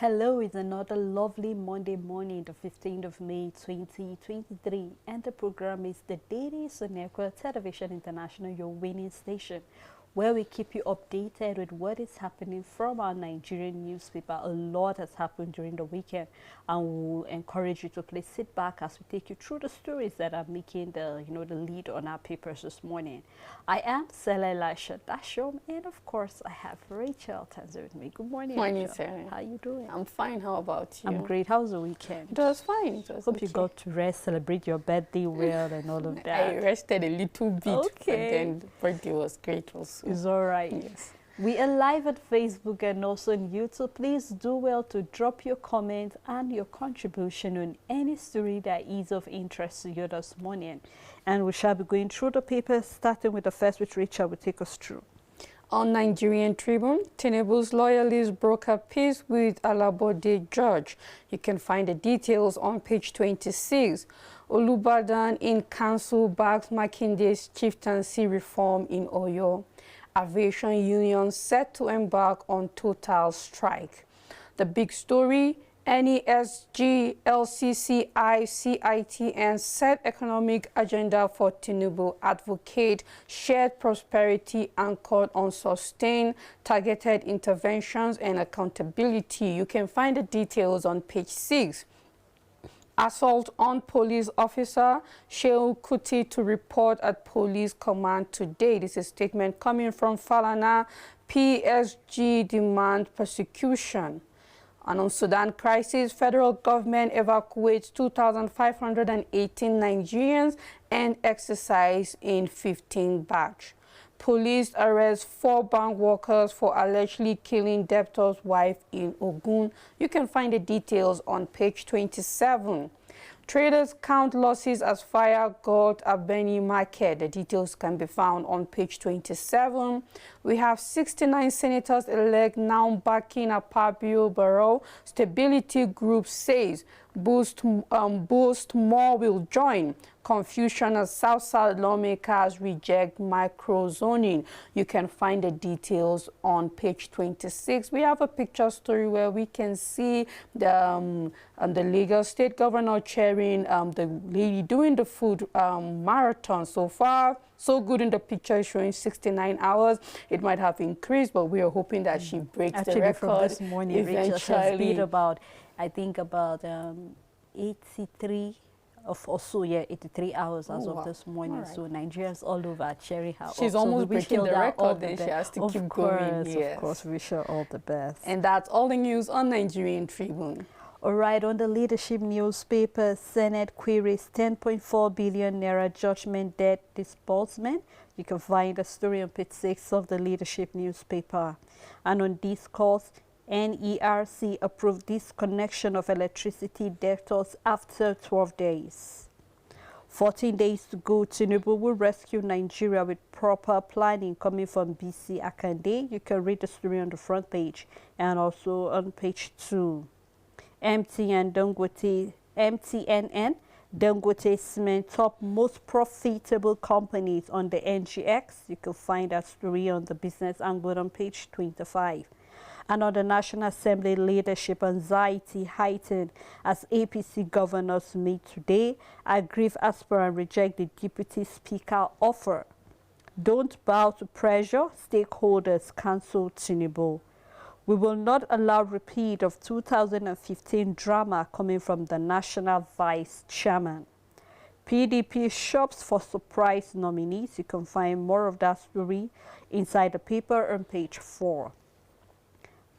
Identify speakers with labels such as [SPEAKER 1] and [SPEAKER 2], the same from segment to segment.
[SPEAKER 1] Hello, it's another lovely Monday morning, the 15th of May 2023, and the program is the Dailies on Equal Television International, your winning station, where we keep you updated with what is happening from our Nigerian newspaper. A lot has happened during the weekend, and we'll encourage you to please sit back as we take you through the stories that are making the lead on our papers this morning. I am Sela Elisha Dashom, and of course I have Rachel Tanzer with me. Good morning,
[SPEAKER 2] Morning,
[SPEAKER 1] Rachel.
[SPEAKER 2] Sarah.
[SPEAKER 1] How are you doing?
[SPEAKER 2] I'm fine. How about you?
[SPEAKER 1] I'm great. How's the weekend?
[SPEAKER 2] It was fine. It was
[SPEAKER 1] Hope
[SPEAKER 2] okay.
[SPEAKER 1] you got to rest, celebrate your birthday well, and all of that.
[SPEAKER 2] I rested a little bit, but then the birthday was great also.
[SPEAKER 1] It's all right.
[SPEAKER 2] Yes.
[SPEAKER 1] We are live at Facebook and also on YouTube. Please do well to drop your comment and your contribution on any story that is of interest to you this morning. And we shall be going through the papers, starting with the first, which Rachel will take us through.
[SPEAKER 2] On Nigerian Tribune, Tinubu's loyalists broker peace with Alabode George. You can find the details on page 26. Olubadan in council backs Makinde's chieftaincy reform in Oyo. Aviation union set to embark on total strike. The big story, NESG, LCCI, CITN set economic agenda for Tinubu, advocate shared prosperity anchored on sustained targeted interventions and accountability. You can find the details on page 6. Assault on police officer, Shehu Kuti to report at police command today. This is a statement coming from Falana. PSG demand persecution. And on Sudan crisis, federal government evacuates 2,518 Nigerians and exercise in 15 batch. Police arrest 4 bank workers for allegedly killing debtor's wife in Ogun. You can find the details on page 27. Traders count losses as fire got at Benny Market. The details can be found on page 27. We have 69 senators elect now backing Akpabio Barrow. Stability Group says boost more will join. Confusion as South lawmakers reject microzoning. You can find the details on page 26. We have a picture story where we can see the Lagos State Governor chairing the lady doing the food marathon. So far, so good in the picture, showing 69 hours. It might have increased, but we are hoping that she breaks the record
[SPEAKER 1] from this morning,
[SPEAKER 2] eventually.
[SPEAKER 1] Rachel about, I think about 83. Of also, 83 hours as of this morning. Right. So Nigerians all over are cheering her.
[SPEAKER 2] She's almost breaking the record, then she has to keep going.
[SPEAKER 1] Yes. Of course, we wish her all the best.
[SPEAKER 2] And that's all the news on Nigerian Tribune.
[SPEAKER 1] All right, on the leadership newspaper, Senate queries 10.4 billion naira judgment debt disbursement. You can find the story on page 6 of the leadership newspaper. And on discourse, NERC approved disconnection of electricity debtors after 12 days. 14 days to go, Tinubu will rescue Nigeria with proper planning, coming from BC Akande. You can read the story on the front page and also on page 2. MTNN Dangote Cement top most profitable companies on the NGX. You can find that story on the business angle on page 25. And on the National Assembly, leadership anxiety heightened as APC governors meet today. Aggrieved aspirant reject the Deputy Speaker offer. Don't bow to pressure, stakeholders cancel Tinubu. We will not allow repeat of 2015 drama coming from the National Vice Chairman. PDP shops for surprise nominees. You can find more of that story inside the paper on page 4.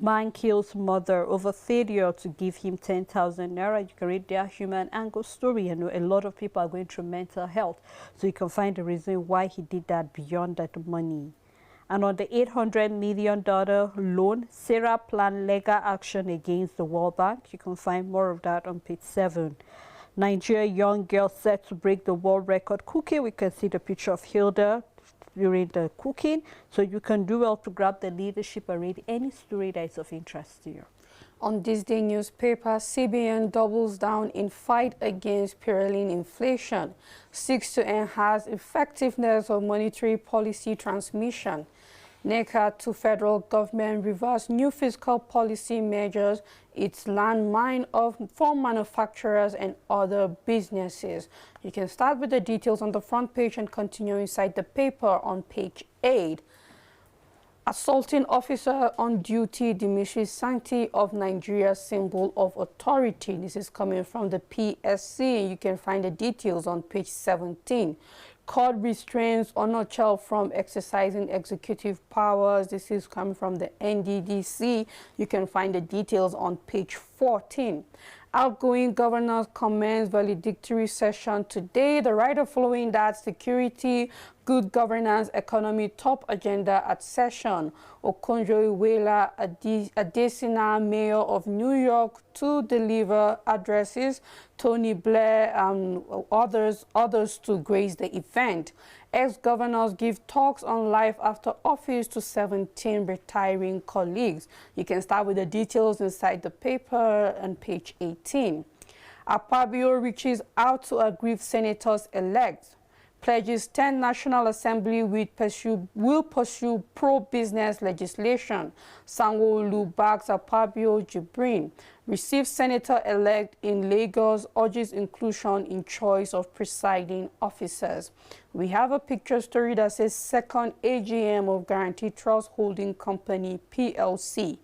[SPEAKER 1] Man kills mother over failure to give him 10,000 naira. You can read their human angle story. I know a lot of people are going through mental health, so you can find the reason why he did that beyond that money. And on the $800 million loan, Sarah planned legal action against the World Bank. You can find more of that on page 7. Nigeria young girl set to break the world record cooking. We can see the picture of Hilda during the cooking, so you can do well to grab the leadership and read any story that is of interest to you.
[SPEAKER 2] On this day newspaper, CBN doubles down in fight against pereling inflation, seeks to enhance effectiveness of monetary policy transmission. NECA to federal government reverse new fiscal policy measures its landmine for manufacturers and other businesses. You can start with the details on the front page and continue inside the paper on page 8. Assaulting officer on duty diminishes sanctity of Nigeria's symbol of authority. This is coming from the PSC. You can find the details on page 17. Court restrains Onochel from exercising executive powers. This is coming from the NDDC. You can find the details on page 14. Outgoing governors commence valedictory session today. The writer following that, security, good governance, economy top agenda at session. Okonjo-Iweala Adesina, mayor of New York, to deliver addresses. Tony Blair and others to grace the event. Ex-governors give talks on life after office to 17 retiring colleagues. You can start with the details inside the paper on page 18. Akpabio reaches out to aggrieved senators-elect. Pledges 10 National Assembly will pursue pro-business legislation. Sanwo-Olu backs Akpabio Jibrin. Receives Senator-elect in Lagos, urges inclusion in choice of presiding officers. We have a picture story that says second AGM of Guarantee Trust Holding Company, PLC.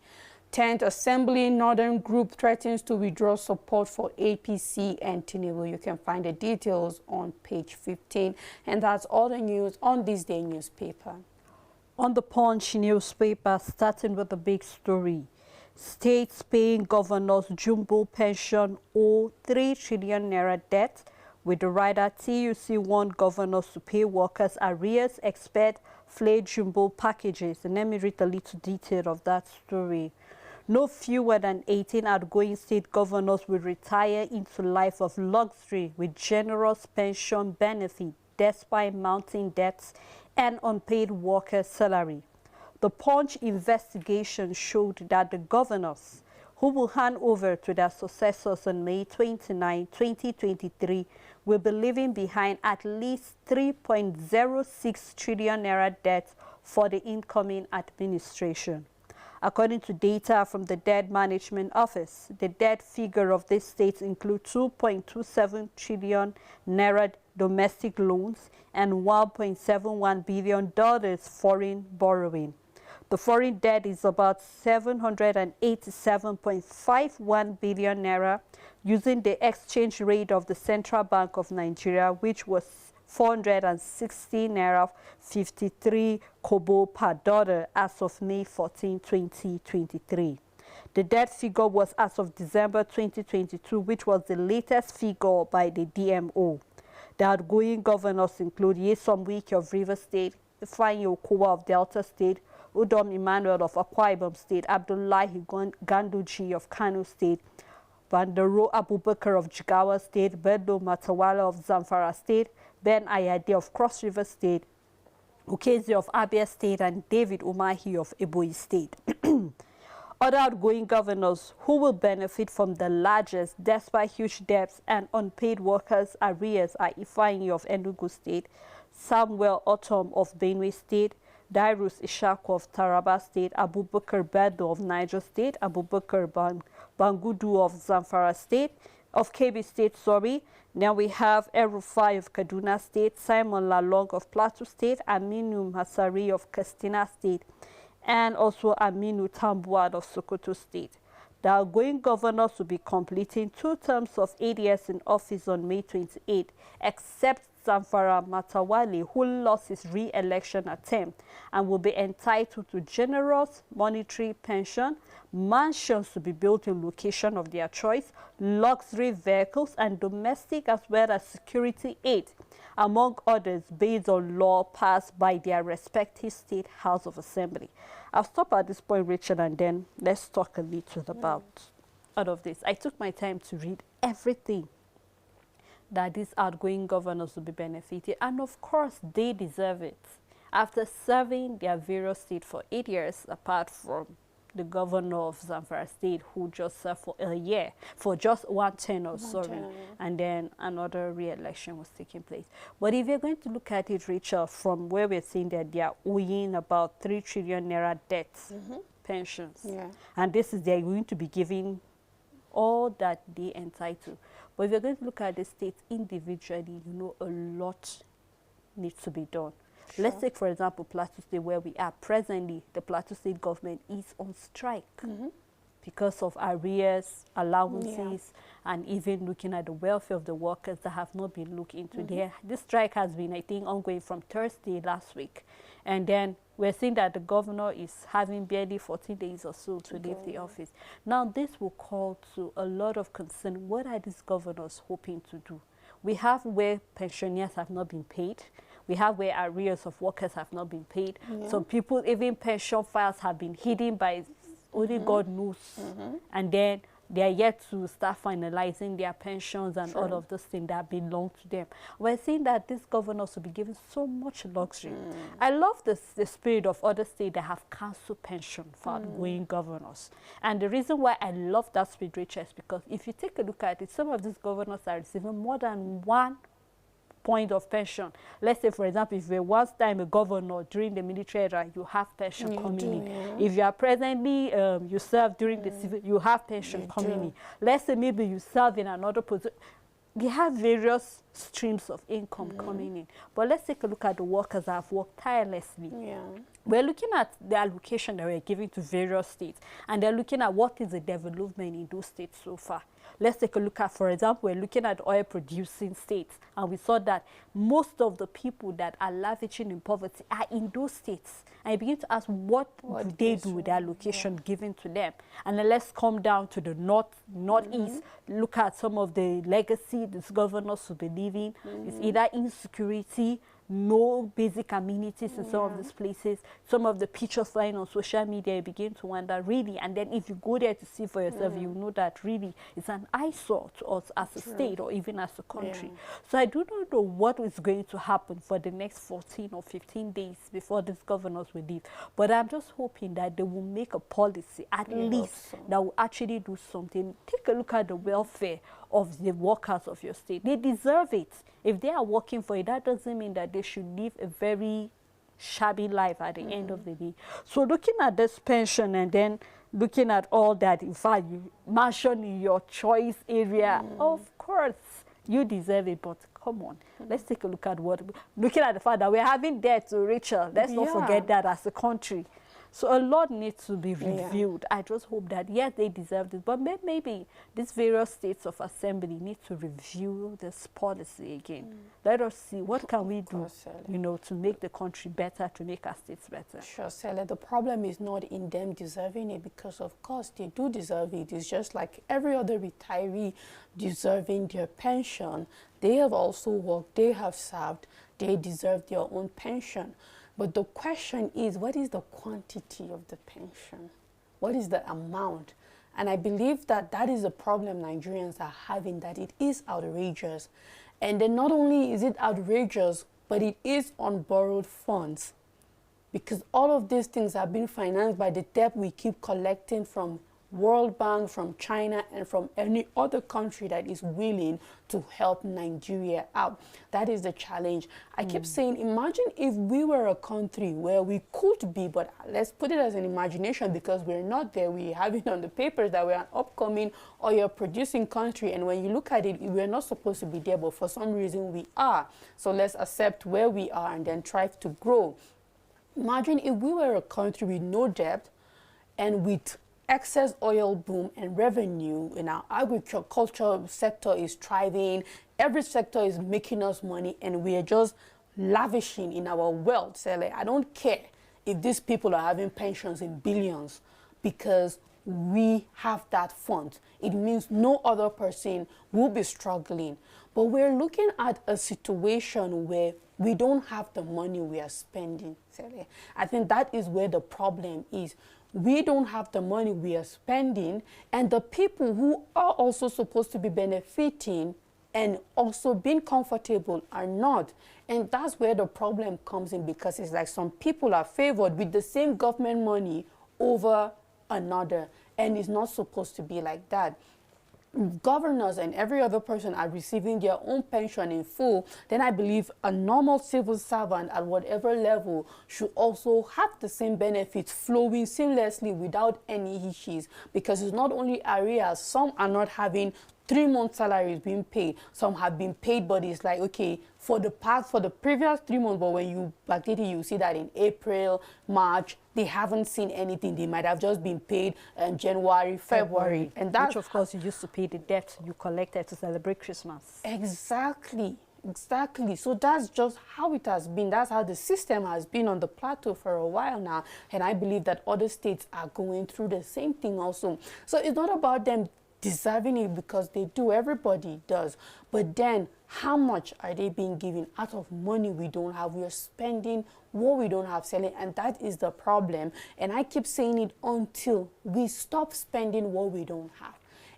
[SPEAKER 2] 10th Assembly Northern Group threatens to withdraw support for APC and Tinubu. You can find the details on page 15. And that's all the news on this day newspaper.
[SPEAKER 1] On the Punch newspaper, starting with the big story. States paying governors jumbo pension owe 3 trillion naira debt. With the writer, TUC warned governors to pay workers arrears, expect flay jumbo packages. And let me read a little detail of that story. No fewer than 18 outgoing state governors will retire into life of luxury with generous pension benefit despite mounting debts and unpaid worker salary. The Punch investigation showed that the governors, who will hand over to their successors on May 29, 2023, will be leaving behind at least 3.06 trillion naira debt for the incoming administration. According to data from the Debt Management Office, the debt figure of these states includes 2.27 trillion naira domestic loans and $1.71 billion foreign borrowing. The foreign debt is about 787.51 billion naira using the exchange rate of the Central Bank of Nigeria, which was 460 naira 53 kobo per dollar as of May 14, 2023. The debt figure was as of December 2022, which was the latest figure by the DMO. The outgoing governors include Nyesom Wike of Rivers State, Ifeanyi Okowa of Delta State, Udom Emmanuel of Akwa Ibom State, Abdullahi Ganduji of Kano State, Bandaro Abubakar of Jigawa State, Bello Matawala of Zamfara State, Ben Ayade of Cross River State, Ukezi of Abia State, and David Umahi of Ebonyi State. Other outgoing governors who will benefit from the largest, despite huge debts and unpaid workers' arrears are Ifeanyi of Enugu State, Samuel Otom of Benue State, Dairus Ishaku of Taraba State, Abubakar Bello of Niger State, Abubakar Bangudu of Zamfara State, of Kebbi State, sorry. Now we have Erufai of Kaduna State, Simon Lalong of Plateau State, Aminu Masari of Katsina State, and also Aminu Tambuad of Sokoto State. The outgoing governors will be completing 2 terms of 8 years in office on May 28, except Zamfara Matawale, who lost his re-election attempt and will be entitled to generous monetary pension, mansions to be built in location of their choice, luxury vehicles, and domestic as well as security aid, among others, based on law passed by their respective state House of Assembly. I'll stop at this point, Rachel, and then let's talk a little about out of this. I took my time to read everything that these outgoing governors will be benefiting, and of course they deserve it after serving their various states for 8 years apart from the governor of Zamfara State, who just served for a year, for just one tenure, and then another re-election was taking place. But if you're going to look at it, Rachel, from where we're seeing that they are owing about 3 trillion naira debts, pensions, and this is they're going to be giving all that they entitled. But if you're going to look at the states individually, you know, a lot needs to be done. Sure. Let's take, for example, Plateau State, where we are presently. The Plateau State government is on strike because of arrears, allowances, and even looking at the welfare of the workers that have not been looked into. This strike has been, I think, ongoing from Thursday last week. And then we're seeing that the governor is having barely 14 days or so to leave the office. Now, this will call to a lot of concern. What are these governors hoping to do? We have where pensioners have not been paid. We have where arrears of workers have not been paid. Some people, even pension files have been hidden by only God knows. And then they are yet to start finalizing their pensions and all of those things that belong to them. We're seeing that these governors will be given so much luxury. I love the spirit of other states that have cancelled pension for outgoing governors. And the reason why I love that spirit, Rachel, is because if you take a look at it, some of these governors are receiving more than one point of pension. Let's say, for example, if you were once time a governor during the military era, you have pension coming in. If you are presently, you serve during the civil, you have pension coming in. Let's say maybe you serve in another position. They have various streams of income coming in. But let's take a look at the workers that have worked tirelessly. We're looking at the allocation that we're giving to various states, and they're looking at what is the development in those states so far. Let's take a look at, for example, we're looking at oil-producing states, and we saw that most of the people that are lavishing in poverty are in those states. And you begin to ask, what do they do with the allocation given to them? And then let's come down to the northeast, look at some of the legacy these governors will be leaving. It's either insecurity, no basic amenities in some of these places. Some of the pictures flying on social media, you begin to wonder, really. And then if you go there to see for yourself, you know that really it's an eyesore to us as a state or even as a country. So I do not know what is going to happen for the next 14 or 15 days before these governors will leave. But I'm just hoping that they will make a policy, at least, that will actually do something. Take a look at the welfare of the workers of your state. They deserve it. If they are working for it, that doesn't mean that they should live a very shabby life at the end of the day. So looking at this pension and then looking at all that, in fact, you mentioned in your choice area, of course, you deserve it, but come on, let's take a look at looking at the fact that we're having debt to Rachel. Let's not forget that as a country. So a lot needs to be reviewed. I just hope that, yes, they deserve this, but maybe these various states of assembly need to review this policy again. Let us see what can we do, you know, to make the country better, to make our states better.
[SPEAKER 2] Sure, Sally. The problem is not in them deserving it, because of course they do deserve it. It's just like every other retiree deserving their pension. They have also worked, they have served, they deserve their own pension. But the question is, what is the quantity of the pension? What is the amount? And I believe that that is the problem Nigerians are having, that it is outrageous. And then not only is it outrageous, but it is on borrowed funds. Because all of these things are being financed by the debt we keep collecting from World Bank, from China, and from any other country that is willing to help Nigeria out. That is the challenge. I keep saying, imagine if we were a country where we could be, but let's put it as an imagination, because we're not there. We have it on the papers that we're an upcoming oil producing country, and when you look at it, we're not supposed to be there, but for some reason we are. So let's accept where we are and then try to grow. Imagine if we were a country with no debt and with excess oil boom and revenue, in our agriculture sector is thriving, every sector is making us money, and we are just lavishing in our wealth. So like, I don't care if these people are having pensions in billions, because we have that fund. It means no other person will be struggling. But we're looking at a situation where we don't have the money we are spending. I think that is where the problem is. We don't have the money we are spending, and the people who are also supposed to be benefiting and also being comfortable are not. And that's where the problem comes in, because it's like some people are favored with the same government money over another. And it's not supposed to be like that. Governors and every other person are receiving their own pension in full, then I believe a normal civil servant at whatever level should also have the same benefits flowing seamlessly without any issues, because it's not only arrears. Some are not having 3-month salaries being paid. Some have been paid, but it's like, okay, for the previous 3 months, but when you backdate it, you see that in April, March, they haven't seen anything. They might have just been paid in January, February. And that's,
[SPEAKER 1] which of course you used to pay the debt you collected to celebrate Christmas.
[SPEAKER 2] Exactly. So that's just how it has been. That's how the system has been on the plateau for a while now. And I believe that other states are going through the same thing also. So it's not about them deserving it, because they do, everybody does, but then how much are they being given out of money we don't have? We are spending what we don't have, selling, and that is the problem. And I keep saying it until we stop spending what we don't have,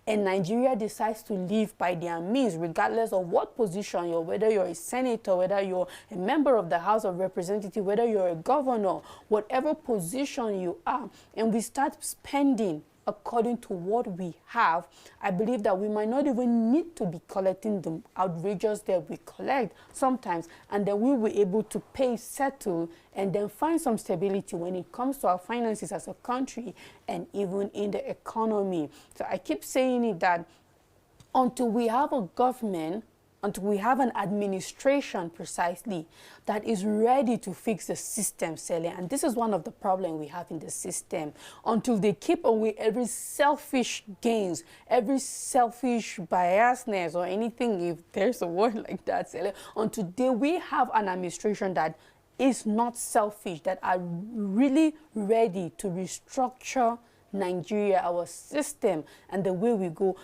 [SPEAKER 2] and Nigeria decides to live by their means, regardless of what position you're, whether you're a senator, whether you're a member of the House of Representatives, whether you're a governor, whatever position you are, and we start spending according to what we have, I believe that we might not even need to be collecting the outrageous that we collect sometimes, and then we will be able to pay, settle, and then find some stability when it comes to our finances as a country and even in the economy. So I keep saying it that until we have a government, until we have an administration precisely that is ready to fix the system, Sally, and this is one of the problems we have in the system, until they keep away every selfish gains, every selfish biasness or anything, if there's a word like that, Sally, until we have an administration that is not selfish, that are really ready to restructure Nigeria, our system, and the way we go,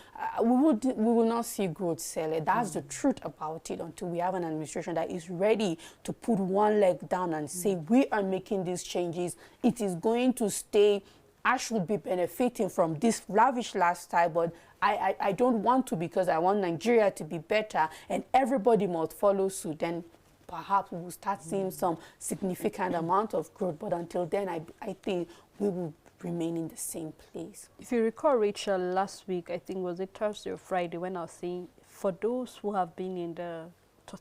[SPEAKER 2] we will not see growth, Sally. That's the truth about it, until we have an administration that is ready to put one leg down and say, we are making these changes. It is going to stay. I should be benefiting from this lavish lifestyle, but I don't want to, because I want Nigeria to be better, and everybody must follow suit. Then perhaps we will start seeing some significant amount of growth. But until then, I think we will remain in the same place.
[SPEAKER 1] If you recall, Rachel, last week, I think was it Thursday or Friday, when I was saying, for those who have been in the,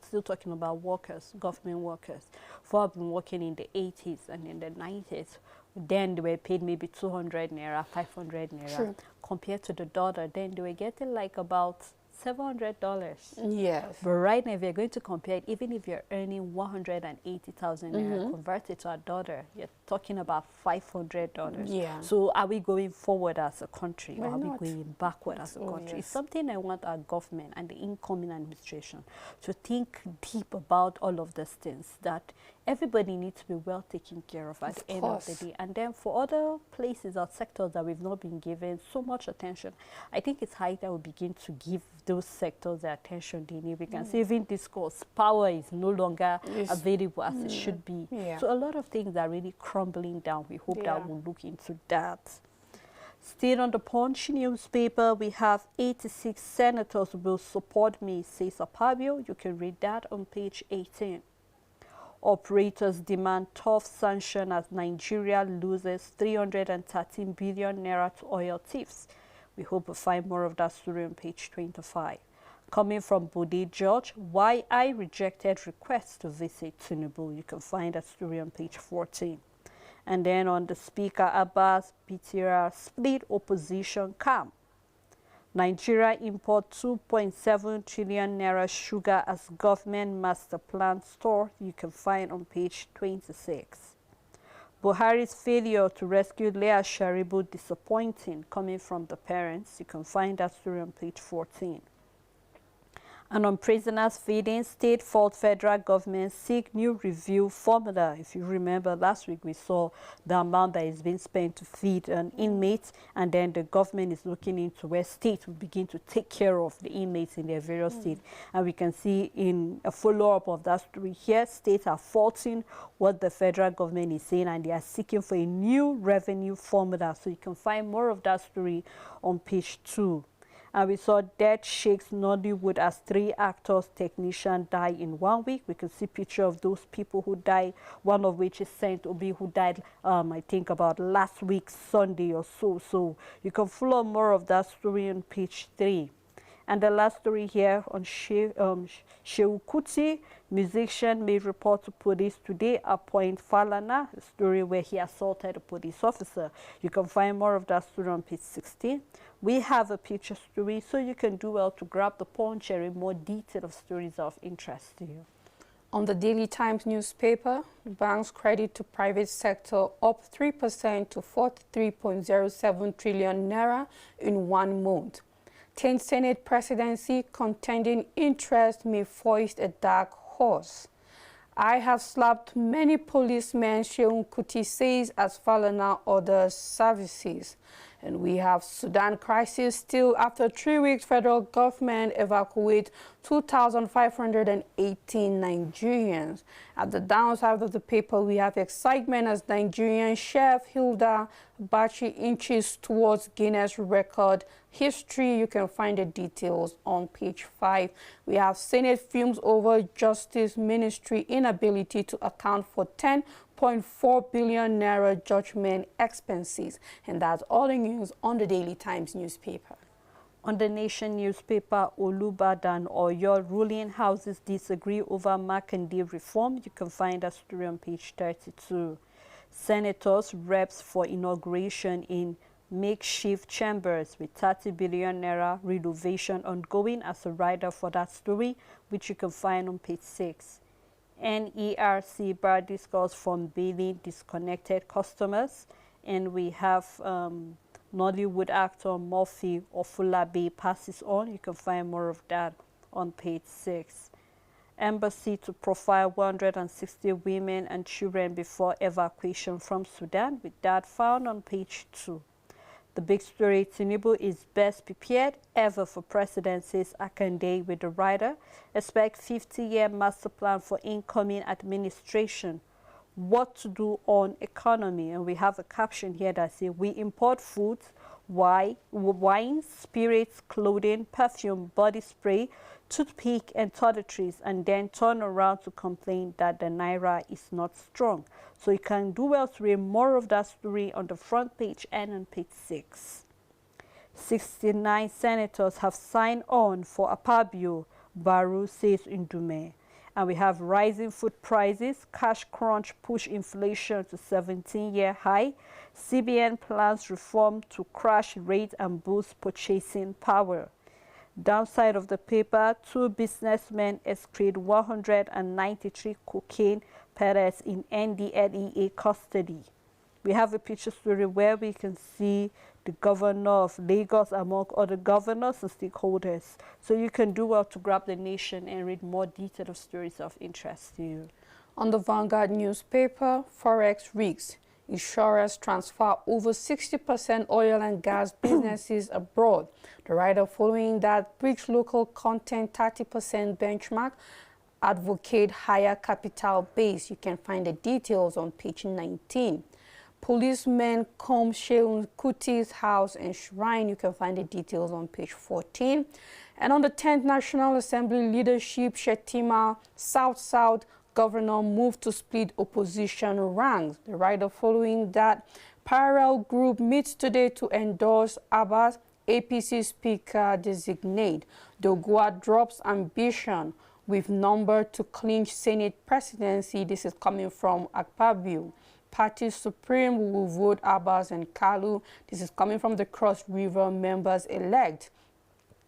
[SPEAKER 1] still talking about workers, government workers, who have been working in the 80s and in the 90s, then they were paid maybe 200 naira, 500 naira.
[SPEAKER 2] True.
[SPEAKER 1] Compared to the dollar, then they were getting like about $700.
[SPEAKER 2] Yes.
[SPEAKER 1] But right now, if you're going to compare it, even if you're earning 180,000 naira, convert it to a dollar, you're talking about $500.
[SPEAKER 2] Yeah.
[SPEAKER 1] So are we going forward as a country,
[SPEAKER 2] Why
[SPEAKER 1] or are
[SPEAKER 2] not?
[SPEAKER 1] we going backward as a country?
[SPEAKER 2] Yes.
[SPEAKER 1] It's something I want our government and the incoming administration to think deep about all of these things, that everybody needs to be well taken care of at the end of the day. And then for other places or sectors that we've not been given so much attention, I think it's high that we begin to give those sectors the attention they need. We can see even discourse, power is no longer available as it should be.
[SPEAKER 2] Yeah.
[SPEAKER 1] So a lot of things are really crumbling down. We hope that we'll look into that. Still on the Punch newspaper, we have 86 senators will support me, says Apabio. You can read that on page 18. Operators demand tough sanction as Nigeria loses 313 billion naira to oil thieves. We hope to find more of that story on page 25. Coming from Bode George, why I rejected requests to visit Tinubu. You can find that story on page 14. And then on the Speaker Abbas PTR split opposition camp. Nigeria import 2.7 trillion naira sugar as government master plan store. You can find on page 26. Buhari's failure to rescue Leah Sharibu disappointing, coming from the parents. You can find that story on page 14. And on prisoners feeding, state fault federal government seek new review formula. If you remember, last week we saw the amount that is being spent to feed an inmate, and then the government is looking into where states will begin to take care of the inmates in their various states. And we can see in a follow-up of that story here, states are faulting what the federal government is saying, and they are seeking for a new revenue formula. So you can find more of that story on page 2. And we saw death shakes Nollywood as 3 actors, technicians die in 1 week. We can see picture of those people who died, one of which is Saint Obi, who died, I think about last week, Sunday or so. So you can follow more of that story on page 3. And the last story here on Shehu Kuti, musician made report to police today at Point Falana, a story where he assaulted a police officer. You can find more of that story on page 16. We have a picture story, so you can do well to grab the Punch and read more detail of stories of interest to you.
[SPEAKER 2] On the Daily Times newspaper, banks credit to private sector up 3% to 43.07 trillion naira in 1 month. 10th Senate presidency contending interest may foist a dark horse. I have slapped many policemen, Shehu Kuti says, as Falana orders services. And we have Sudan crisis still after 3 weeks. Federal government evacuate 2,518 Nigerians. At the downside of the paper, we have excitement as Nigerian chef Hilda Bachi inches towards Guinness record history. You can find the details on page 5. We have Senate fumes over Justice Ministry inability to account for 10.4 billion naira judgment expenses. And that's all the news on the Daily Times newspaper.
[SPEAKER 1] On the Nation newspaper, Olubadan or your ruling houses disagree over Makinde reform. You can find that story on page 32. Senators, reps for inauguration in makeshift chambers with 30 billion naira renovation ongoing as a rider for that story, which you can find on page 6. NERC bar discourse from bailing disconnected customers. And we have Nollywood actor Murphy Ofulabi passes on. You can find more of that on page 6. Embassy to profile 160 women and children before evacuation from Sudan, with that found on page 2. The big story, Tinubu is best prepared ever for presidency's Akande with the rider. Expect 50-year master plan for incoming administration. What to do on economy. And we have a caption here that says, we import foods, wine, spirits, clothing, perfume, body spray, toothpick, and toiletries, and then turn around to complain that the Naira is not strong. So you can do well to read more of that story on the front page and on page 6. 69 senators have signed on for Akpabio, Baru says Ndume. And we have rising food prices, cash crunch push inflation to 17-year high. CBN plans reform to crash rate and boost purchasing power. Downside of the paper, 2 businessmen excrete 193 cocaine pellets in NDLEA custody. We have a picture story where we can see the governor of Lagos among other governors and stakeholders. So you can do well to grab the Nation and read more detailed stories of interest to you.
[SPEAKER 2] On the Vanguard newspaper, Forex risks. Insurers transfer over 60% oil and gas businesses abroad. The writer following that breach local content 30% benchmark, advocate higher capital base. You can find the details on page 19. Policemen comb Shehu Kuti's house and shrine. You can find the details on page 14. And on the 10th National Assembly leadership, Shetima, South-South governor moved to split opposition ranks. The writer following that, parallel group meets today to endorse Abbas, APC speaker designate. Dogua drops ambition with number to clinch Senate presidency. This is coming from Akpabio. Party Supreme will vote Abbas and Kalu. This is coming from the Cross River members-elect.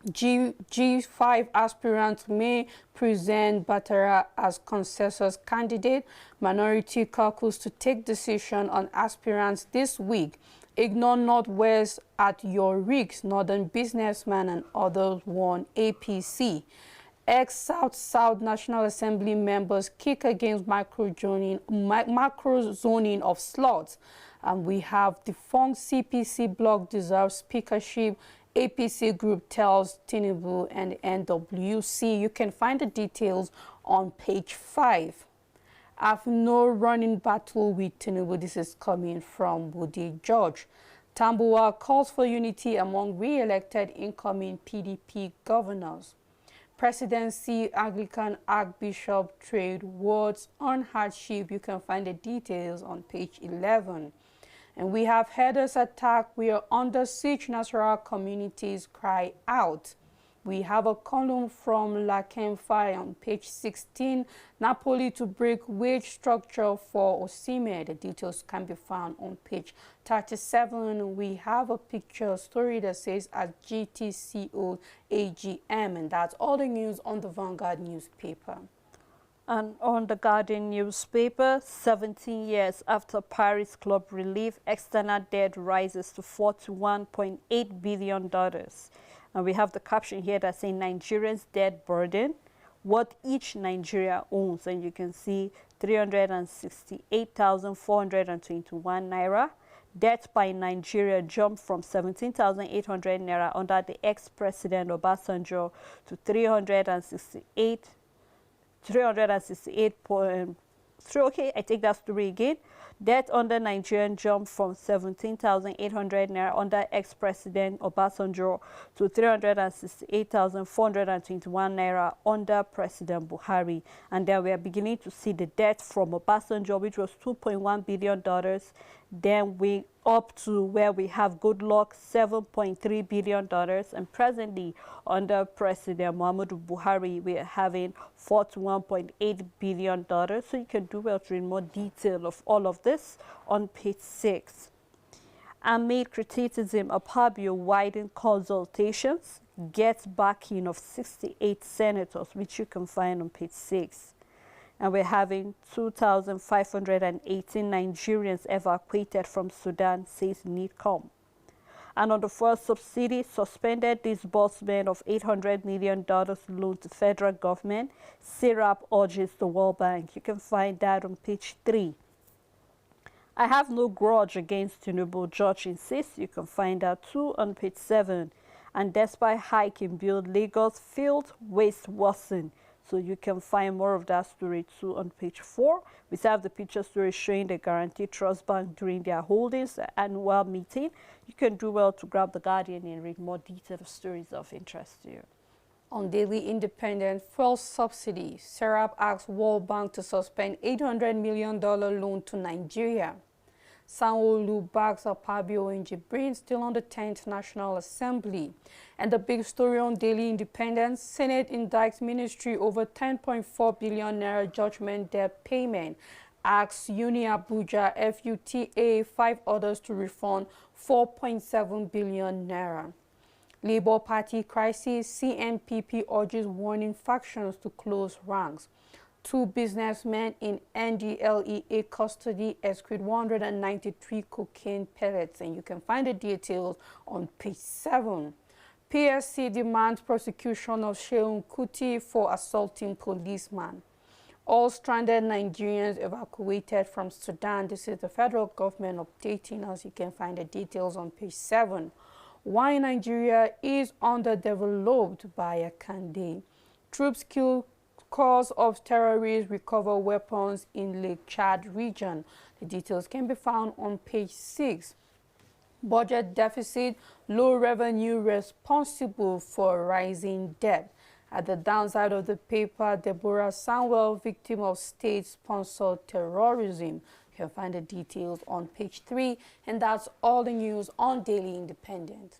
[SPEAKER 2] G5 aspirants may present Batara as consensus candidate. Minority caucus to take decision on aspirants this week. Ignore Northwest at your risk. Northern businessman and others warn APC. Ex-South-South National Assembly members kick against macro-zoning of slots. And we have defunct CPC bloc deserves speakership. APC group tells Tinubu and NWC. You can find the details on page 5. I've no running battle with Tinubu. This is coming from Woody George. Tambuwal calls for unity among re-elected incoming PDP governors. Presidency Anglican Archbishop trade words on hardship. You can find the details on page 11. And we have headers attack. We are under siege. Nasarawa communities cry out. We have a column from Lakemfi on page 16. Napoli to break wage structure for Osimhen. The details can be found on page 37. We have a picture story that says at GTCO AGM, and that's all the news on the Vanguard newspaper.
[SPEAKER 1] And on the Guardian newspaper, 17 years after Paris Club relief, external debt rises to $41.8 billion. And we have the caption here that says Nigerians' debt burden, what each Nigeria owns. And you can see 368,421 naira. Debt by Nigeria jumped from 17,800 naira under the ex-president Obasanjo to 368. Okay, I take that story again. Debt under Nigerian jumped from 17,800 naira under ex-president Obasanjo to 368,421 naira under President Buhari. And then we are beginning to see the debt from Obasanjo, which was $2.1 billion. Then we up to where we have good luck, $7.3 billion. And presently, under President Muhammadu Buhari, we are having $41.8 billion. So you can do well to read more detail of all of this on page 6. Amid criticism, Akpabio widen consultations, gets backing of 68 senators, which you can find on page 6. And we're having 2,518 Nigerians evacuated from Sudan, says NIDCOM. And on the first subsidy, suspended disbursement of $800 million loan to federal government. SIRAP urges the World Bank. You can find that on page 3. I have no grudge against Tinubu, Judge insists. You can find that too on page 7. And despite hike in bill, Lagos field waste worsen. So you can find more of that story too on page 4. We have the picture story showing the Guaranteed Trust Bank during their holdings annual meeting. You can do well to grab the Guardian and read more detailed stories of interest to you.
[SPEAKER 2] On Daily Independent, fuel subsidy. SERAP asks World Bank to suspend $800 million loan to Nigeria. Sanwo-Olu backs Akpabio and Jibrin still on the 10th National Assembly. And the big story on Daily Independent, Senate indicts ministry over 10.4 billion naira judgment debt payment. Asks Uni Abuja, FUTA, 5 others to refund 4.7 billion naira. Labour Party crisis, CNPP urges warning factions to close ranks. 2 businessmen in NDLEA custody excrete 193 cocaine pellets, and you can find the details on page 7. PSC demands prosecution of Sheun Kuti for assaulting policeman. All stranded Nigerians evacuated from Sudan. This is the federal government updating us. You can find the details on page 7. Why Nigeria is underdeveloped by Akande. Troops kill cause of terrorists, recover weapons in Lake Chad region. The details can be found on page 6. Budget deficit, low revenue responsible for rising debt. At the downside of the paper, Deborah Samuel, victim of state-sponsored terrorism. You can find the details on page 3, and that's all the news on Daily Independent.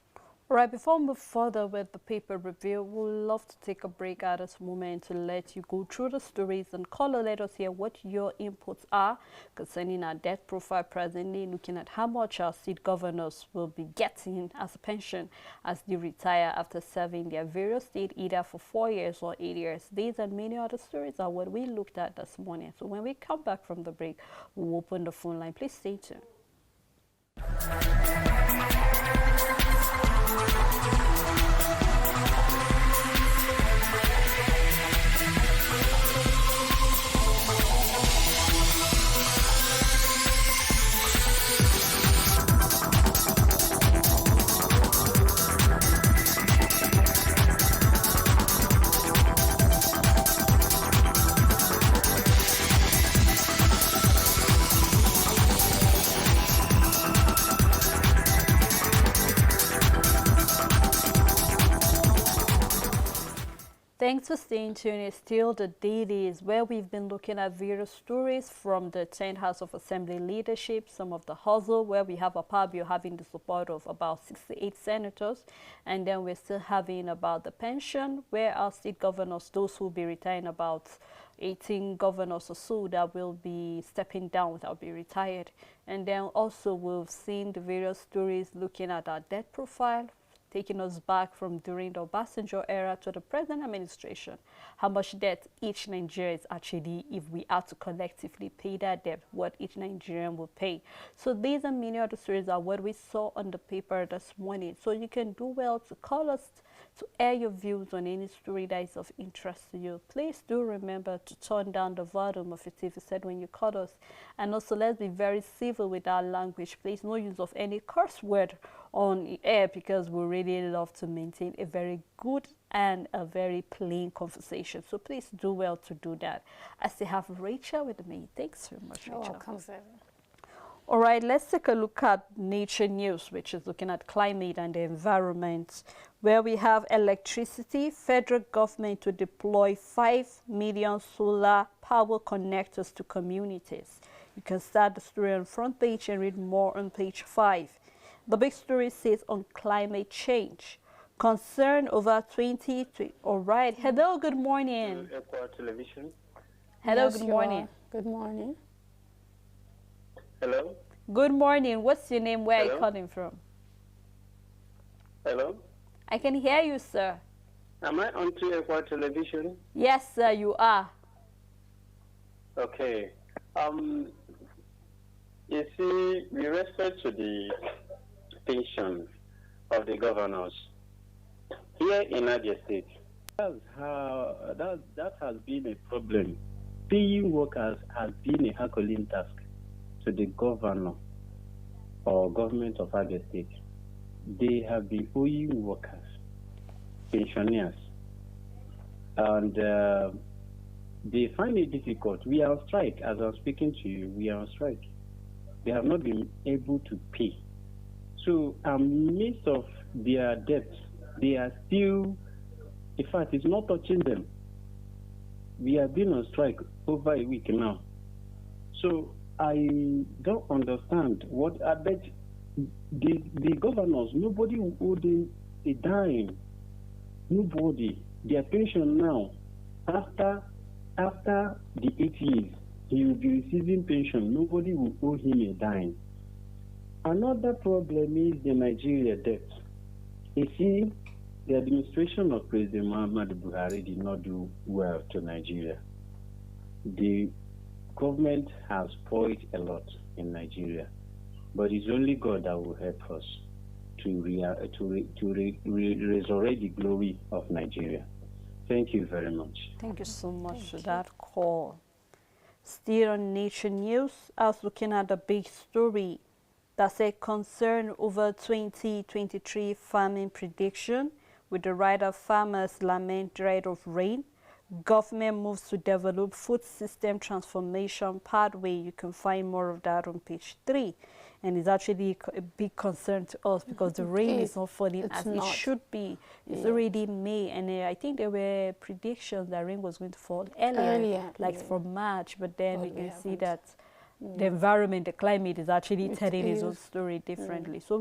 [SPEAKER 1] Right, before we move further with the paper review, we would love to take a break at this moment to let you go through the stories and caller. Let us hear what your inputs are concerning our debt profile presently, looking at how much our state governors will be getting as a pension as they retire after serving their various state either for 4 years or 8 years. These and many other stories are what we looked at this morning. So when we come back from the break, we'll open the phone line. Please stay tuned. Thanks for staying tuned. It's still the Dailies, where we've been looking at various stories from the 10th House of Assembly leadership, some of the hustle, where we have a power bill having the support of about 68 senators. And then we're still having about the pension, where our state governors, those who will be retiring, about 18 governors or so that will be stepping down, that will be retired. And then also we've seen the various stories looking at our debt profile, taking us back from during the Obasanjo era to the present administration, how much debt each Nigerian is actually, if we are to collectively pay that debt, what each Nigerian will pay. So these and many other stories are what we saw on the paper this morning. So you can do well to call us to air your views on any story that is of interest to you. Please do remember to turn down the volume of your TV set when you call us. And also, let's be very civil with our language. Please, no use of any curse word on air, because we really love to maintain a very good and a very plain conversation. So please do well to do that. I still have Rachel with me. Thanks very much, Rachel.
[SPEAKER 2] You're welcome, sir.
[SPEAKER 1] All right, let's take a look at Nature News, which is looking at climate and the environment, where we have electricity. Federal government to deploy 5 million solar power connectors to communities. You can start the story on front page and read more on page 5. The big story says on climate change. Concern over 20. All right. Hello, good morning.
[SPEAKER 3] Television.
[SPEAKER 1] Hello,
[SPEAKER 2] Yes,
[SPEAKER 1] good
[SPEAKER 2] you
[SPEAKER 1] morning.
[SPEAKER 2] are. Good morning.
[SPEAKER 3] Hello?
[SPEAKER 1] Good morning. What's your name? Where are you
[SPEAKER 3] Hello?
[SPEAKER 1] calling from?
[SPEAKER 3] Hello?
[SPEAKER 1] I can hear you, sir.
[SPEAKER 3] Am I on Equa Television?
[SPEAKER 1] Yes, sir, you are.
[SPEAKER 3] Okay. You see, with respect to the pension of the governors, here in Abia State, that has been a problem. Paying workers has been a Herculean task to the governor or government of Abia State. They have been owing workers, pensioners, and they find it difficult. We are on strike. As I'm speaking to you, we are on strike. They have not been able to pay. So, amidst of their debt, they are still, in fact, it's not touching them. We have been on strike over a week now. So, I don't understand what I bet the governors, nobody will owe them a dime. Nobody. Their pension now, after the 8 years, he will be receiving pension. Nobody will owe him a dime. Another problem is the Nigeria debt. You see, the administration of President Muhammadu Buhari did not do well to Nigeria. The government has spoiled a lot in Nigeria, but it's only God that will help us to resurrect the glory of Nigeria. Thank you very much.
[SPEAKER 1] Thank you so much for that call. Still on Nature News, I was looking at a big story that said concern over 2023 farming prediction, with the right of farmers lament dread of rain. Government moves to develop food system transformation pathway. You can find more of that on page 3. And it's actually a big concern to us because the rain is not falling as it should be. It's already May, and I think there were predictions that rain was going to fall earlier like from March, but then you can see that the environment, the climate is actually telling its own story differently. So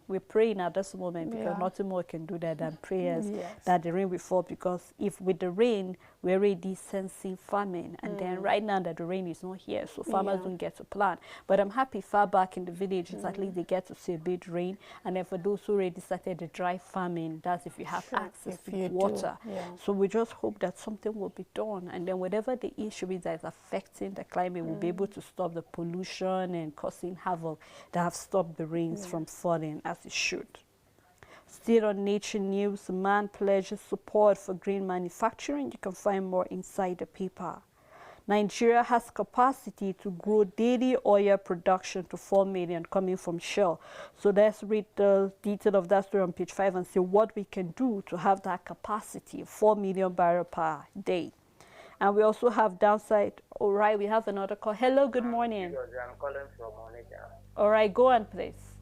[SPEAKER 1] we're praying at this moment, because nothing more can do that than prayers that the rain will fall, because if with the rain we're already sensing famine, and then right now that the rain is not here, so farmers don't get to plant. But I'm happy far back in the villages, at least they get to see a bit rain, and then for those who already started the dry farming, that's if you have access to water. So we just hope that something will be done, and then whatever the issue is that is affecting the climate, we'll be able to stop the pollution and causing havoc that have stopped the rains from falling as it should. Still on Nature News, man pledges support for green manufacturing. You can find more inside the paper. Nigeria has capacity to grow daily oil production to 4 million coming from Shell. So let's read the detail of that story on page 5 and see what we can do to have that capacity, 4 million barrels per day. And we also have downside. All right, we have another call. Hello, good morning.
[SPEAKER 4] I'm calling from Onitsha.
[SPEAKER 1] All right, go on, please.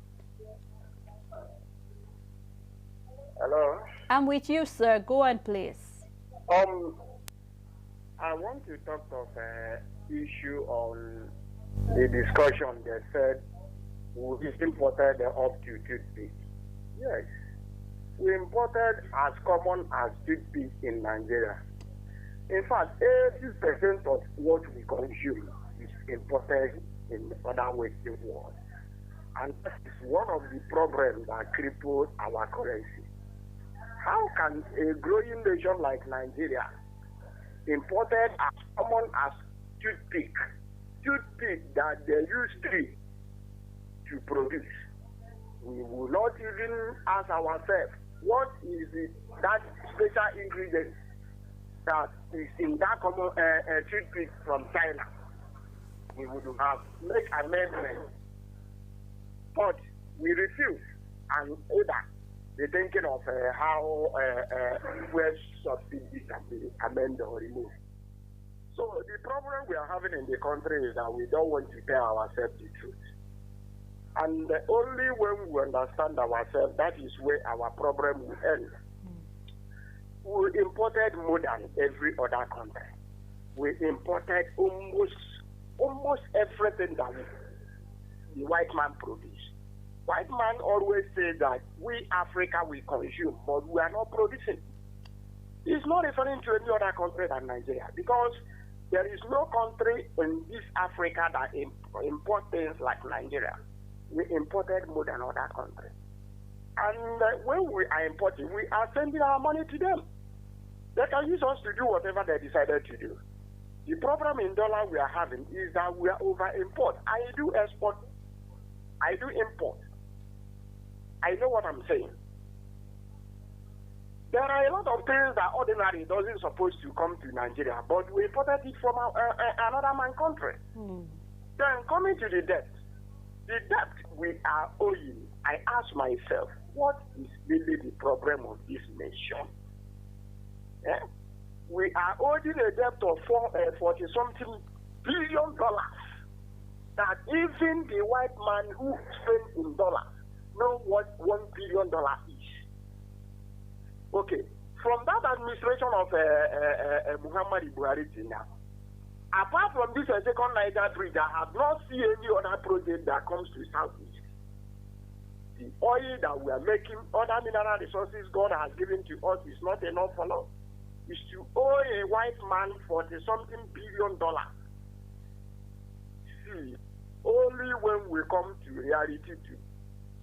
[SPEAKER 4] Hello?
[SPEAKER 1] I'm with you, sir. Go on, please.
[SPEAKER 4] I want to talk of issue on the discussion that said we imported up to toothpick. Yes, we imported as common as toothpick in Nigeria. In fact, 80% of what we consume is imported in other Western world. And that is one of the problems that cripples our currency. How can a growing nation like Nigeria imported as common as toothpick that they use tree to produce? We will not even ask ourselves what is that special ingredient that is in that common toothpick from China. We would have made amendments, but we refuse, and either the thinking of how fuel subsidies can be amended or removed. So the problem we are having in the country is that we don't want to tell ourselves the truth. And only when we understand ourselves, that is where our problem will end. We imported more than every other country. We imported almost everything that the white man produced. White man always say that we Africa we consume, but we are not producing. He's not referring to any other country than Nigeria, because there is no country in this Africa that import things like Nigeria. We imported more than other countries. And when we are importing, we are sending our money to them. They can use us to do whatever they decided to do. The problem in dollar we are having is that we are over import. I do export. I do import. I know what I'm saying. There are a lot of things that ordinarily doesn't supposed to come to Nigeria, but we imported it from another man country. Then coming to the debt we are owing, I ask myself, what is really the problem of this nation? Yeah? We are owing a debt of $40-something billion that even the white man who spends in dollars know what $1 billion is. Okay, from that administration of Muhammad Buhari now, apart from this second Niger Bridge, I have not seen any other project that comes to Southeast. The oil that we are making, other mineral resources God has given to us is not enough for us. Is to owe a white man $40-something billion. See, only when we come to reality to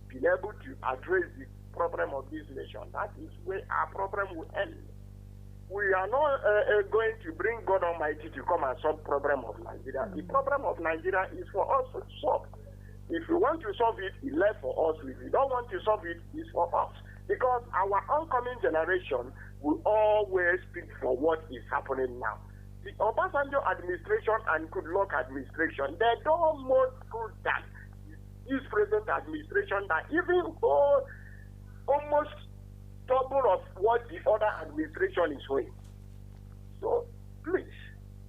[SPEAKER 4] be able to address the problem of this nation, that is where our problem will end. We are not going to bring God Almighty to come and solve the problem of Nigeria. The problem of Nigeria is for us to solve. If you want to solve it, it's left for us. If you don't want to solve it, it's for us. Because our oncoming generation will always speak for what is happening now. The Obasanjo administration and Goodluck administration, they don't more good than this present administration that even almost double of what the other administration is doing. So please,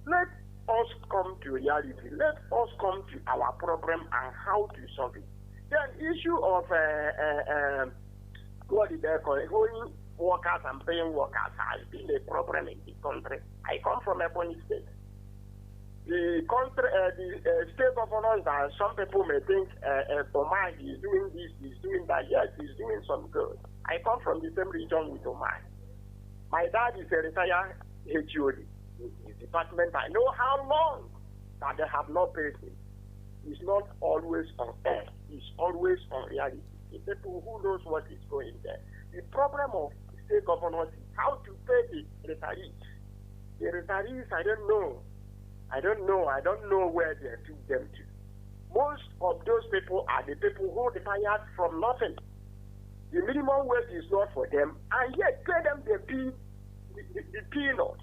[SPEAKER 4] let us come to reality. Let us come to our problem and how to solve it. Then issue of what did they call it? Holding workers and paying workers has been a problem in the country. I come from a Ebonyi state. The country, the state governors that some people may think Omar is doing this, he's doing that. Yes, he's doing some good. I come from the same region with Omar. My dad is a retired HOD in his department. I know how long that they have not paid him. He's not always on air. He's always on reality. The people who knows what is going there. The problem of state governors is how to pay the retirees. The retirees, I don't know. I don't know where they took them to. Most of those people are the people who retired from nothing. The minimum wage is not for them, and yet pay them the peanut.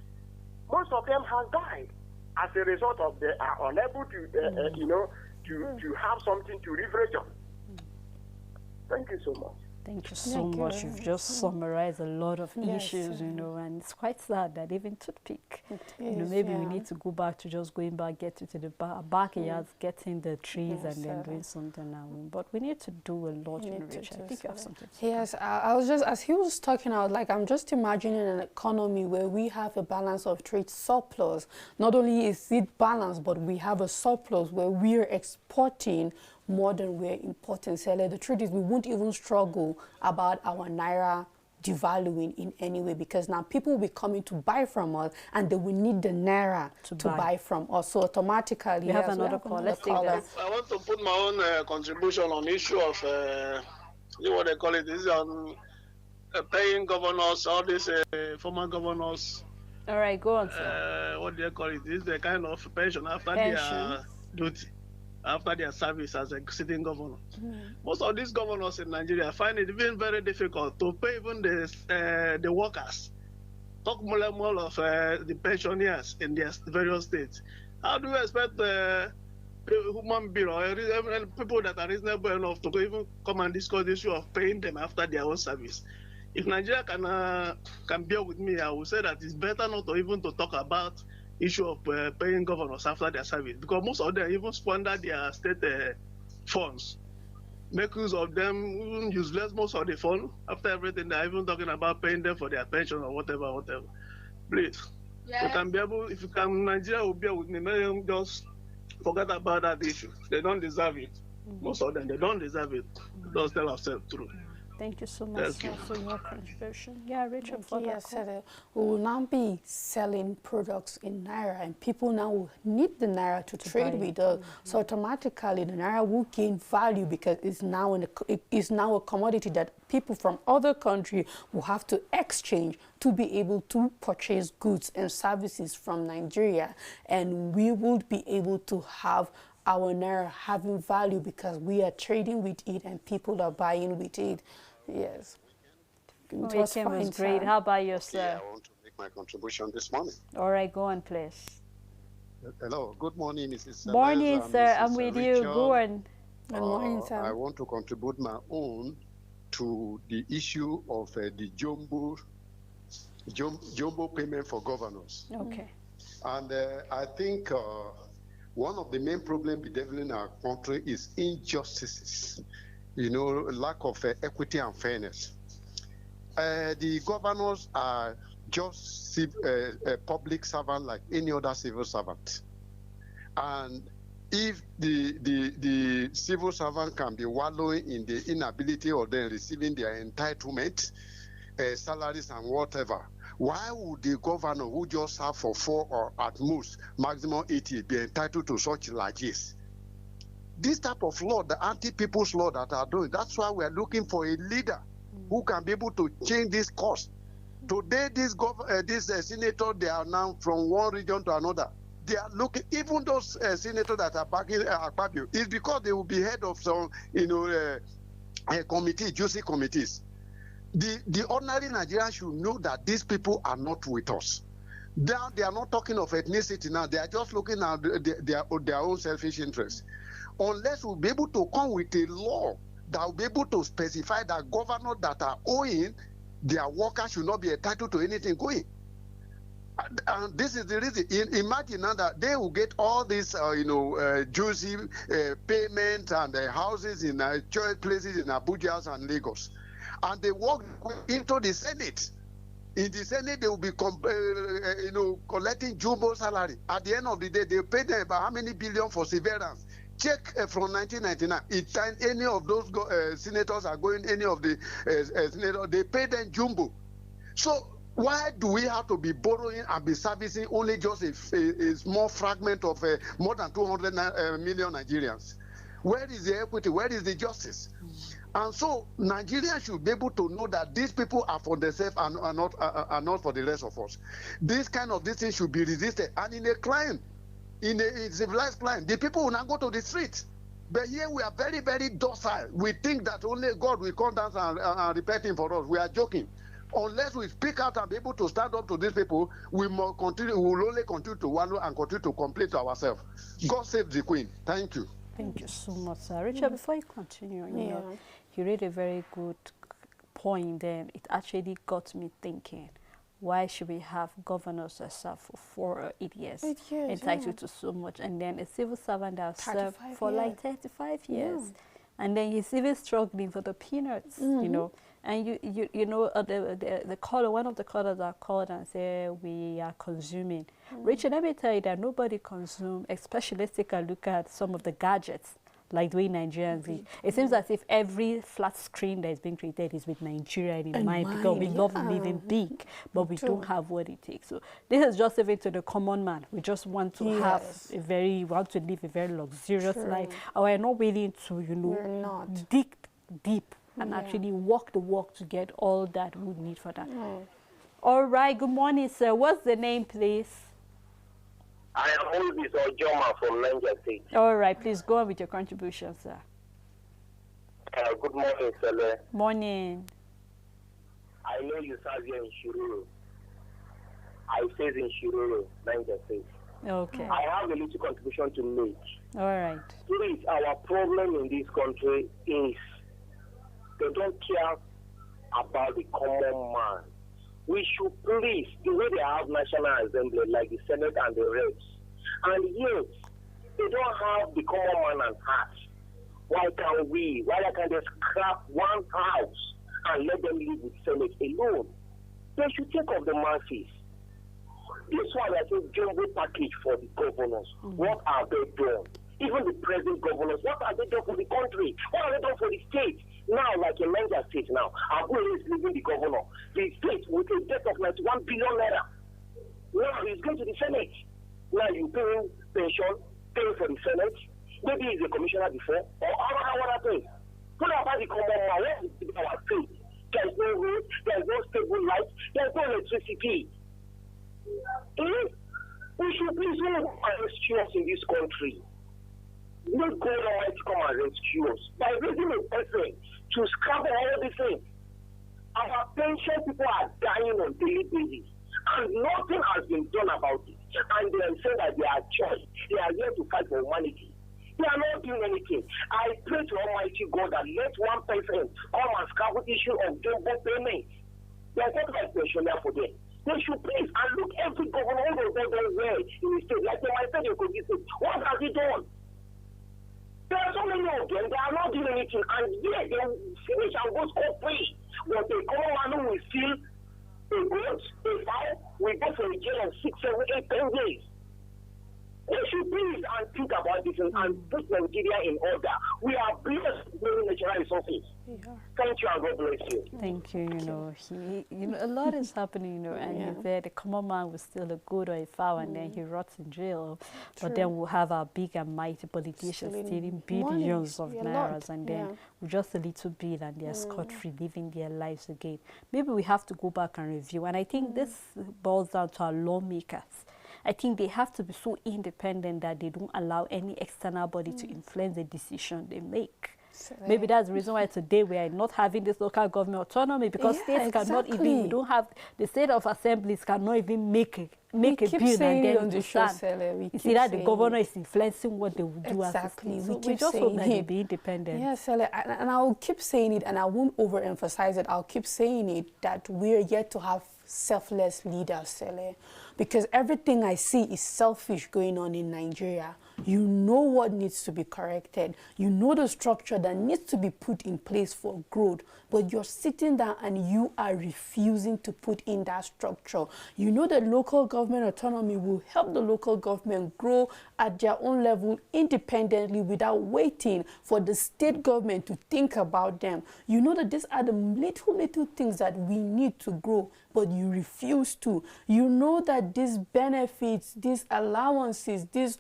[SPEAKER 4] Most of them have died as a result of they are unable to, to have something to leverage on. Thank you so much.
[SPEAKER 1] Thank you so much. You've just summarized a lot of issues, you know, and it's quite sad that even toothpick, you know, maybe we need to go back to just going back, get to the backyards, getting the trees and then doing something now. But we need to do a lot in Rich. I think you have something to say.
[SPEAKER 2] Yes, I was just, as he was talking out, like I'm just imagining an economy where we have a balance of trade surplus. Not only is it balanced, but we have a surplus where we're exporting more than we're importing. So the truth is we won't even struggle about our naira devaluing in any way, because now people will be coming to buy from us and they will need the naira to buy from us. So automatically,
[SPEAKER 1] we have another call. Let's take that.
[SPEAKER 5] I want to put my own contribution on the issue of what they call it. This is on paying governors, all these former governors.
[SPEAKER 1] All right, go on, sir.
[SPEAKER 5] What do they call it? This is the kind of pension after their duty, after their service as a sitting governor. Most of these governors in Nigeria find it even very difficult to pay even the workers. Talk more of the pensioners in their various states. How do you expect the human being or people that are reasonable enough to even come and discuss the issue of paying them after their own service? If Nigeria can bear with me, I would say that it's better not to even to talk about issue of paying governors after their service, because most of them even squander their state funds, make use of them, even useless most of the fund. After everything, they're even talking about paying them for their pension or whatever. Please, you can be able, if you can, Nigeria will bear with me. Maybe just forget about that issue. They don't deserve it. Most of them, they don't deserve it. Just tell ourselves true.
[SPEAKER 1] Thank you so much for your contribution. Yeah, Richard,
[SPEAKER 2] yes, we will now be selling products in naira, and people now will need the naira to trade with us. So automatically, the naira will gain value because it's now a commodity that people from other countries will have to exchange to be able to purchase goods and services from Nigeria, and we will be able to have our naira having value because we are trading with it and people are buying with it. Yes.
[SPEAKER 1] It was great. How about yourself?
[SPEAKER 6] I want to make my contribution this morning.
[SPEAKER 1] All right, go on, please.
[SPEAKER 6] Hello. Good morning, Mrs.
[SPEAKER 1] Morning, sir. I'm with you. Go on.
[SPEAKER 2] Good morning, sir.
[SPEAKER 6] I want to contribute my own to the issue of the jumbo payment for governors.
[SPEAKER 1] Okay.
[SPEAKER 6] And I think one of the main problems in our country is injustices. You know, lack of equity and fairness. The governors are just a public servant like any other civil servant. And if the civil servant can be wallowing in the inability of them receiving their entitlement, salaries and whatever, why would the governor who just serve for 4 or at most maximum 8 years be entitled to such largesse? This type of law, the anti-people's law that are doing, that's why we are looking for a leader who can be able to change this course. Today, this senator, they are now from one region to another. They are looking, even those senators that are backing Akpabio, it's because they will be head of some, juicy committees. The ordinary Nigerian should know that these people are not with us. Now, they are not talking of ethnicity now. They are just looking at their own selfish interests. Unless we'll be able to come with a law that will be able to specify that governors that are owing their workers should not be entitled to anything going. And this is the reason. Imagine now that they will get all these, juicy payments and houses in church places in Abuja and Lagos. And they walk into the Senate. In the Senate, they will be collecting jumbo salary. At the end of the day, they pay them about how many billion for severance. Check from 1999. Each time any of those senators are going, any of the senators, they pay them jumbo. So why do we have to be borrowing and be servicing only just a small fragment of more than 200 million Nigerians? Where is the equity? Where is the justice? And so Nigeria should be able to know that these people are for themselves and are not for the rest of us. This kind of this thing should be resisted. And in a civilized clime, the people will not go to the streets. But here we are very, very docile. We think that only God will come down and repent him for us. We are joking. Unless we speak out and be able to stand up to these people, we will only continue to wallow and continue to complain to ourselves. God save the Queen. Thank you.
[SPEAKER 1] Thank you so much, sir. Richard, before you continue, you know, you read a very good point, then it actually got me thinking, why should we have governors that serve for 4 or 8 years, entitled to so much, and then a civil servant that served for like 35 years, and then he's even struggling for the peanuts, you know. And you know, the caller, one of the callers that called and said we are consuming. Richard, let me tell you that nobody consumes, especially let's take a look at some of the gadgets like the way Nigerians it seems as if every flat screen that is being created is with Nigeria in mind, because we love living big, but we don't have what it takes. So this is just even to the common man. We just want to have want to live a very luxurious life. And we're not willing to, you know, dig deep and actually walk the walk to get all that we need for that. All right, good morning, sir. What's the name, please?
[SPEAKER 7] I am Olvis Ojoma from Niger State.
[SPEAKER 1] All right, please go on with your contribution, sir.
[SPEAKER 7] Good morning, sir.
[SPEAKER 1] Morning.
[SPEAKER 7] I know you serve here in Shiruru. I stay in Shiruru, Niger State.
[SPEAKER 1] Okay.
[SPEAKER 7] I have a little contribution to make.
[SPEAKER 1] All right.
[SPEAKER 7] Please, our problem in this country is they don't care about the common man. We should please, the way they have National Assembly, like the Senate and the reps, and yet they don't have the common man at heart. Why can't they scrap one house and let them live with Senate alone? They should take off the masses. This one, I think, jumbo package for the governors. What are they doing? Even the present governors, what are they doing for the country? What are they doing for the state? Now, like in Niger State now, Abu is leaving the governor. The state with a debt of 91 billion naira. Now he's going to the Senate. Now you paying pension, paying for the Senate. Maybe he's a commissioner before, or other things. What about the common man? What is our state? There's no road, there's no stable light, there's no electricity. We should please rescue us in this country. Let God Almighty come and rescue us by raising a person to scrap all these things. Our pension people are dying on daily basis, and nothing has been done about it. And they are saying that they are just, they are here to fight for humanity. They are not doing anything. I pray to Almighty God that let one person come and scrap the issue of jumbo payment. They are not like pensioner for them. They should please, and look, every governor who does very well in the state, like myself in Kogi State, what has he done? There are so many of them, they are not doing anything, and yet they will finish and go scot-free. But the common man who will steal a goat, a fowl, will go for a jail of 6, 7, 8, 10 days. They should please and think about this and put Nigeria in order. We are blessed with many natural resources. Thank you and God bless you.
[SPEAKER 1] Thank you. You know, a lot is happening, you know, and the common man will steal a goat or a fowl and then he rots in jail. But then we'll have our big and mighty politicians stealing billions of naira, and then with just a little bit and they're scot-free, living their lives again. Maybe we have to go back and review. And I think this boils down to our lawmakers. I think they have to be so independent that they don't allow any external body to influence the decision they make. Maybe that's the reason why today we are not having this local government autonomy, because states cannot even, we don't have, the state of assemblies cannot even make a bill and then to stand. You see that the governor is influencing what they will do as a state. So we just hope that they be independent.
[SPEAKER 2] Yes, and I'll keep saying it, and I won't overemphasize it. I'll keep saying it, that we're yet to have selfless leaders, Sele, because everything I see is selfish going on in Nigeria. You know what needs to be corrected. You know the structure that needs to be put in place for growth, but you're sitting down and you are refusing to put in that structure. You know that local government autonomy will help the local government grow at their own level independently without waiting for the state government to think about them. You know that these are the little things that we need to grow, but you refuse to. You know that these benefits, these allowances, these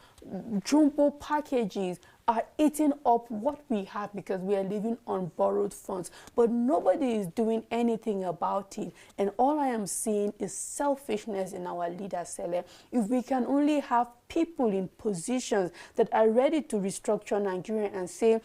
[SPEAKER 2] jumbo packages are eating up what we have because we are living on borrowed funds, but nobody is doing anything about it. And all I am seeing is selfishness in our leaders, Sele. If we can only have people in positions that are ready to restructure Nigeria and say,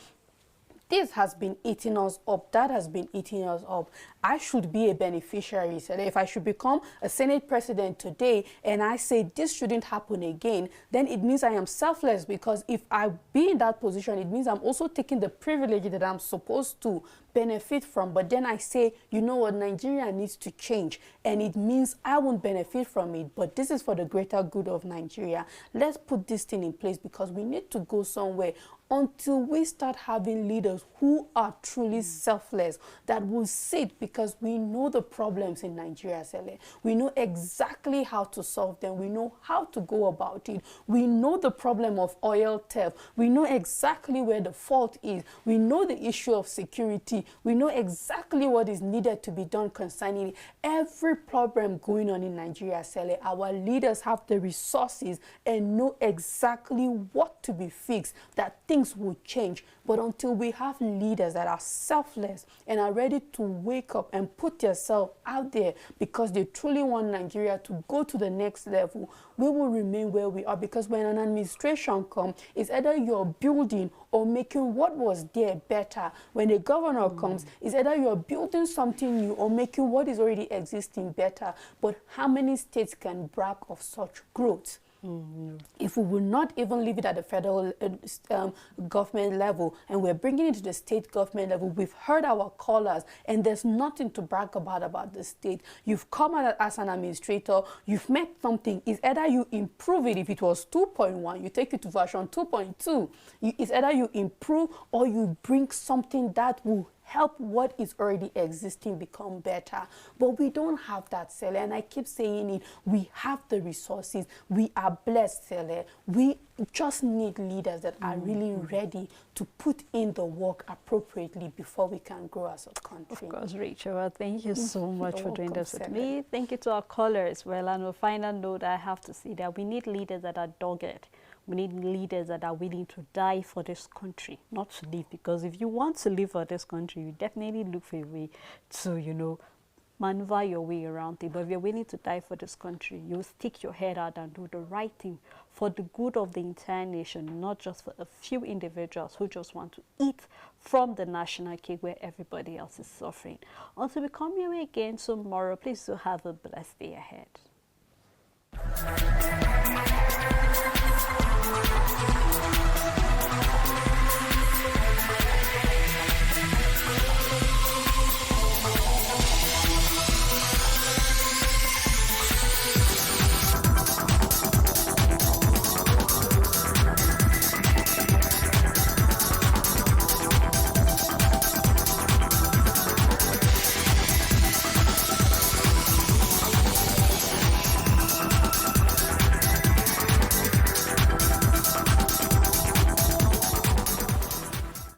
[SPEAKER 2] this has been eating us up, that has been eating us up. I should be a beneficiary. So if I should become a Senate president today and I say this shouldn't happen again, then it means I am selfless, because if I be in that position, it means I'm also taking the privilege that I'm supposed to benefit from. But then I say, you know what, Nigeria needs to change, and it means I won't benefit from it, but this is for the greater good of Nigeria. Let's put this thing in place, because we need to go somewhere until we start having leaders who are truly selfless, that will sit, because we know the problems in Nigeria, Sele. We know exactly how to solve them. We know how to go about it. We know the problem of oil theft. We know exactly where the fault is. We know the issue of security. We know exactly what is needed to be done concerning it. Every problem going on in Nigeria, Sele, our leaders have the resources and know exactly what to be fixed, that things will change. But until we have leaders that are selfless and are ready to wake up and put themselves out there because they truly want Nigeria to go to the next level, we will remain where we are. Because when an administration comes, it's either you're building or making what was there better. When a governor comes, it's either you're building something new or making what is already existing better. But how many states can brag of such growth? If we will not even leave it at the federal government level, and we're bringing it to the state government level, we've heard our callers, and there's nothing to brag about the state. You've come out as an administrator, you've met something. It's either you improve it. If it was 2.1, you take it to version 2.2. It's either you improve or you bring something that will help what is already existing become better. But we don't have that, Sele, and I keep saying it. We have the resources. We are blessed, Sele. We just need leaders that are really ready to put in the work appropriately before we can grow as a country.
[SPEAKER 1] Of course, Rachel. Well, thank you so much for doing this with me. Thank you to our callers. Well, on a final note, I have to say that we need leaders that are dogged. We need leaders that are willing to die for this country, not to live. Because if you want to live for this country, you definitely look for a way to, maneuver your way around it. But if you're willing to die for this country, you'll stick your head out and do the right thing for the good of the entire nation, not just for a few individuals who just want to eat from the national cake where everybody else is suffering. Until we come your way again tomorrow, please do have a blessed day ahead.